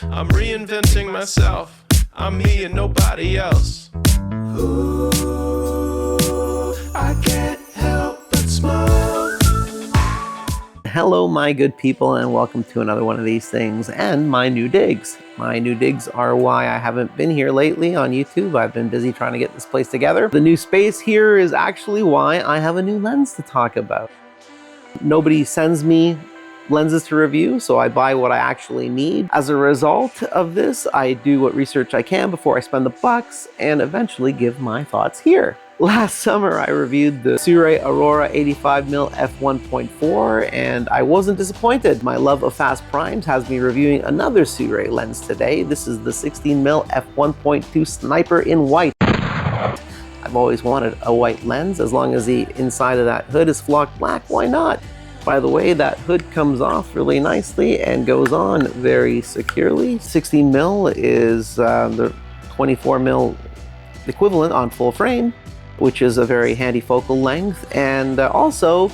I'm reinventing myself. I'm me and nobody else. Ooh, I can't help but smile. Hello, my good people, and welcome to another one of these things and my new digs. My new digs are why I haven't been here lately on YouTube. I've been busy trying to get this place together. The new space here is actually why I have a new lens to talk about. Nobody sends me lenses to review, so I buy what I actually need. As a result of this, I do what research I can before I spend the bucks and eventually give my thoughts here. Last summer, I reviewed the Sirui Aurora 85mm F1.4 and I wasn't disappointed. My love of fast primes has me reviewing another Sirui lens today. This is the 16mm F1.2 Sniper in white. I've always wanted a white lens. As long as the inside of that hood is flocked black, why not? By the way, that hood comes off really nicely and goes on very securely. 16mm is the 24mm equivalent on full frame, which is a very handy focal length. And also,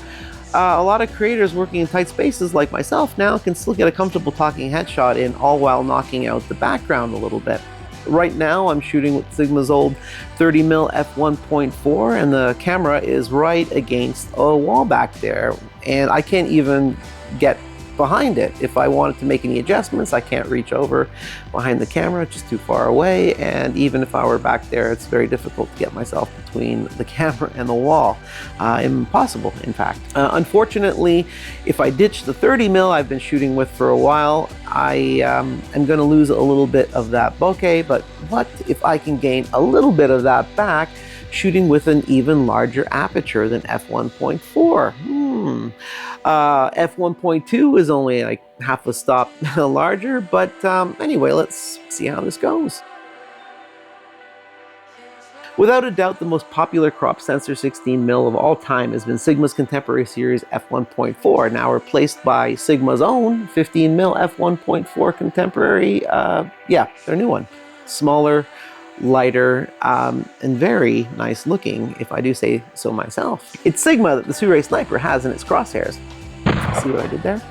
a lot of creators working in tight spaces like myself now can still get a comfortable talking headshot in, all while knocking out the background a little bit. Right now I'm shooting with Sigma's old 30mm f1.4 and the camera is right against a wall back there and I can't even get behind it. If I wanted to make any adjustments, I can't reach over behind the camera, it's just too far away, and even if I were back there, it's very difficult to get myself between the camera and the wall. Impossible, in fact. Unfortunately, if I ditch the 30mm I've been shooting with for a while, I am going to lose a little bit of that bokeh, but what if I can gain a little bit of that back shooting with an even larger aperture than f1.4? F1.2 is only like half a stop larger, but anyway, let's see how this goes. Without a doubt, the most popular crop sensor 16mm of all time has been Sigma's contemporary series f1.4, now replaced by Sigma's own 15mm f1.4 contemporary, their new one. Smaller, lighter, and very nice looking, if I do say so myself. It's Sigma that the Sirui Sniper has in its crosshairs. See what I did there?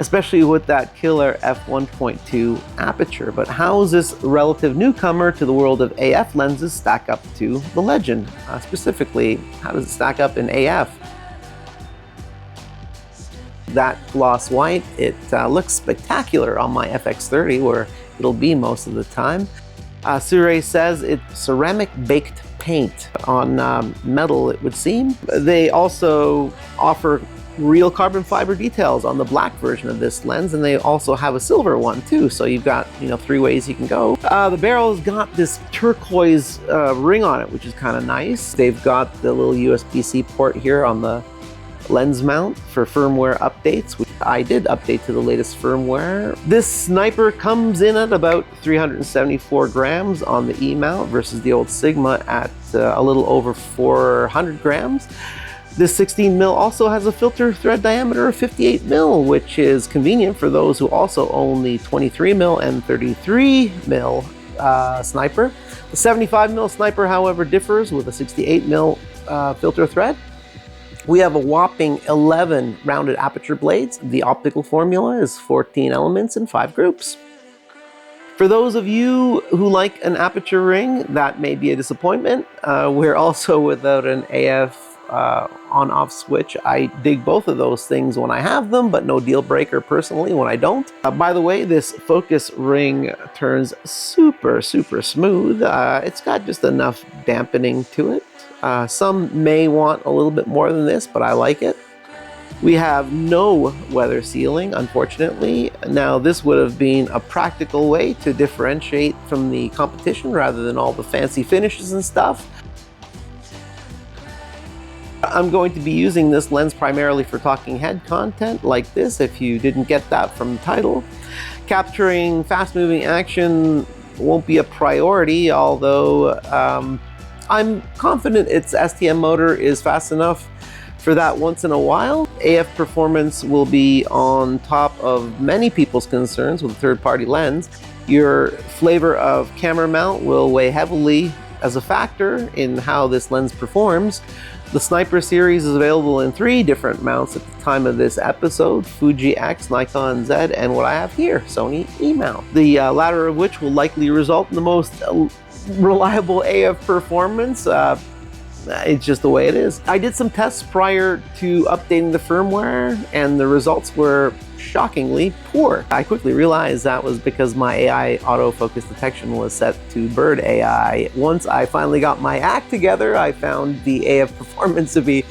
Especially with that killer f1.2 aperture. But how does this relative newcomer to the world of AF lenses stack up to the legend? Specifically, how does it stack up in AF? That gloss white, it looks spectacular on my FX30 where it'll be most of the time. Sirui says it's ceramic baked paint on metal, it would seem. They also offer real carbon fiber details on the black version of this lens, and they also have a silver one too, so you've got, three ways you can go. The barrel's got this turquoise ring on it, which is kind of nice. They've got the little USB-C port here on the lens mount for firmware updates, which I did update to the latest firmware. This Sniper comes in at about 374 grams on the E-mount versus the old Sigma at a little over 400 grams. This 16mm also has a filter thread diameter of 58mm, which is convenient for those who also own the 23mm and 33mm Sniper. The 75mm Sniper, however, differs with a 68mm filter thread. We have a whopping 11 rounded aperture blades. The optical formula is 14 elements in 5 groups. For those of you who like an aperture ring, that may be a disappointment. We're also without an AF on-off switch. I dig both of those things when I have them, but no deal breaker personally when I don't. By the way, this focus ring turns super smooth. It's got just enough dampening to it. Some may want a little bit more than this, but I like it. We have no weather sealing, unfortunately. Now, this would have been a practical way to differentiate from the competition rather than all the fancy finishes and stuff. I'm going to be using this lens primarily for talking head content like this, if you didn't get that from the title. Capturing fast-moving action won't be a priority, although I'm confident its STM motor is fast enough for that once in a while. AF performance will be on top of many people's concerns with a third-party lens. Your flavor of camera mount will weigh heavily as a factor in how this lens performs. The Sniper series is available in 3 different mounts at the time of this episode: Fuji X, Nikon Z, and what I have here, Sony E mount. The latter of which will likely result in the most reliable AF performance. It's just the way it is. I did some tests prior to updating the firmware, and the results were shockingly poor. I quickly realized that was because my AI autofocus detection was set to bird AI. Once I finally got my act together, I found the AF performance to be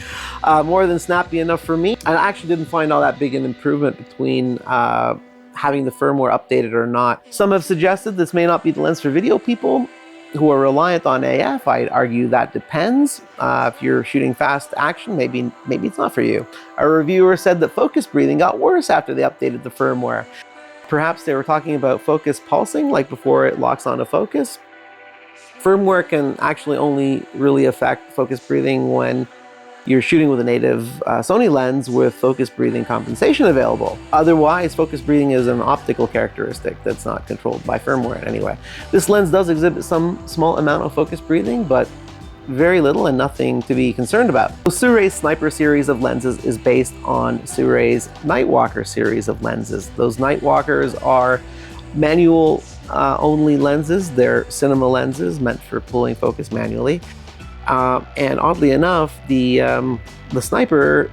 more than snappy enough for me. I actually didn't find all that big an improvement between having the firmware updated or not. Some have suggested this may not be the lens for video people who are reliant on AF. I'd argue that depends. If you're shooting fast action, maybe it's not for you. A reviewer said that focus breathing got worse after they updated the firmware. Perhaps they were talking about focus pulsing, like before it locks onto focus. Firmware can actually only really affect focus breathing when you're shooting with a native Sony lens with focus breathing compensation available. Otherwise, focus breathing is an optical characteristic that's not controlled by firmware in any way. This lens does exhibit some small amount of focus breathing, but very little and nothing to be concerned about. So Sirui's Sniper series of lenses is based on Sirui's Nightwalker series of lenses. Those Nightwalkers are manual only lenses. They're cinema lenses meant for pulling focus manually. And oddly enough, the Sniper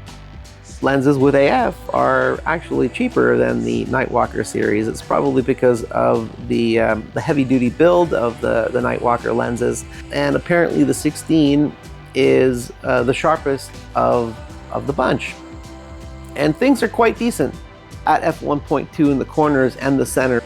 lenses with AF are actually cheaper than the Nightwalker series. It's probably because of the heavy-duty build of the Nightwalker lenses, and apparently the 16 is the sharpest of the bunch. And things are quite decent at f1.2 in the corners and the center,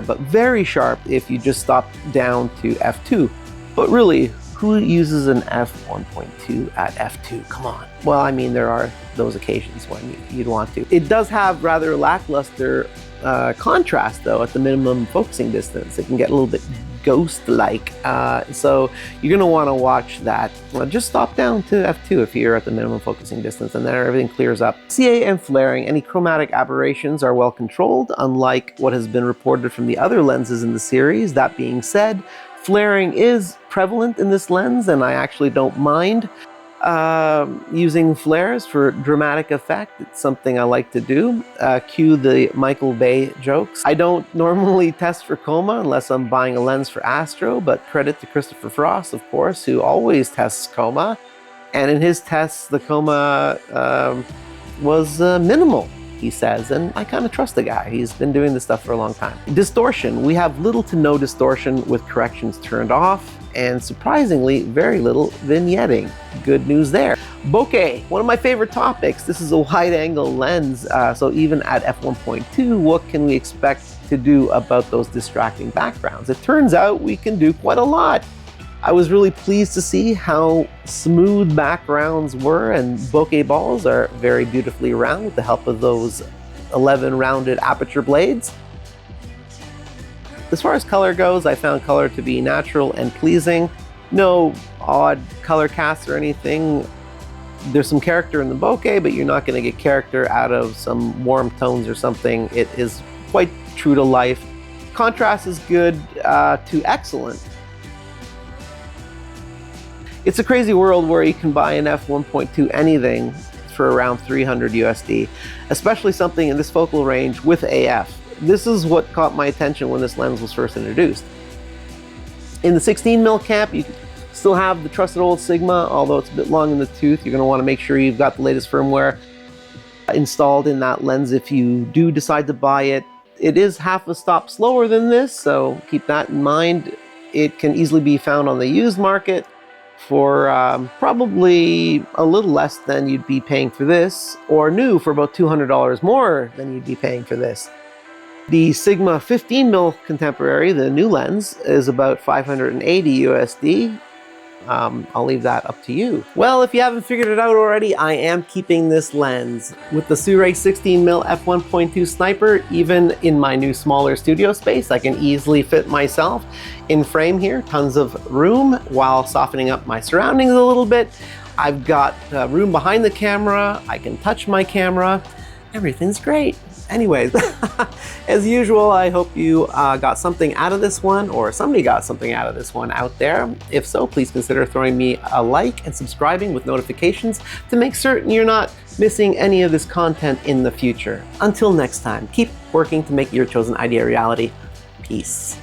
but very sharp if you just stop down to f2. But really, who uses an f1.2 at f2? Come on. Well, I mean, there are those occasions when you'd want to. It does have rather lackluster contrast, though, at the minimum focusing distance. It can get a little bit ghost-like, so you're going to want to watch that. Just stop down to f2 if you're at the minimum focusing distance, and then everything clears up. CA and flaring, any chromatic aberrations are well controlled, unlike what has been reported from the other lenses in the series. That being said, flaring is prevalent in this lens, and I actually don't mind using flares for dramatic effect. It's something I like to do. Cue the Michael Bay jokes. I don't normally test for chroma unless I'm buying a lens for Astro, but credit to Christopher Frost, of course, who always tests chroma. And in his tests, the chroma was minimal, he says, and I kind of trust the guy. He's been doing this stuff for a long time. Distortion. We have little to no distortion with corrections turned off, and surprisingly, very little vignetting. Good news there. Bokeh, one of my favorite topics. This is a wide-angle lens, so even at f1.2, what can we expect to do about those distracting backgrounds? It turns out we can do quite a lot. I was really pleased to see how smooth backgrounds were, and bokeh balls are very beautifully round with the help of those 11 rounded aperture blades. As far as color goes, I found color to be natural and pleasing. No odd color casts or anything. There's some character in the bokeh, but you're not going to get character out of some warm tones or something. It is quite true to life. Contrast is good to excellent. It's a crazy world where you can buy an f1.2 anything for around $300 USD, especially something in this focal range with AF. This is what caught my attention when this lens was first introduced. In the 16mm camp, you still have the trusted old Sigma, although it's a bit long in the tooth. You're going to want to make sure you've got the latest firmware installed in that lens if you do decide to buy it. It is half a stop slower than this, so keep that in mind. It can easily be found on the used market for probably a little less than you'd be paying for this, or new for about $200 more than you'd be paying for this. The Sigma 15mm Contemporary, the new lens, is about $580 USD. I'll leave that up to you. Well, if you haven't figured it out already, I am keeping this lens. With the Sirui 16mm F1.2 Sniper, even in my new smaller studio space, I can easily fit myself in frame here. Tons of room while softening up my surroundings a little bit. I've got room behind the camera. I can touch my camera. Everything's great. Anyways, as usual, I hope you got something out of this one, or somebody got something out of this one out there. If so, please consider throwing me a like and subscribing with notifications to make certain you're not missing any of this content in the future. Until next time, keep working to make your chosen idea a reality. Peace.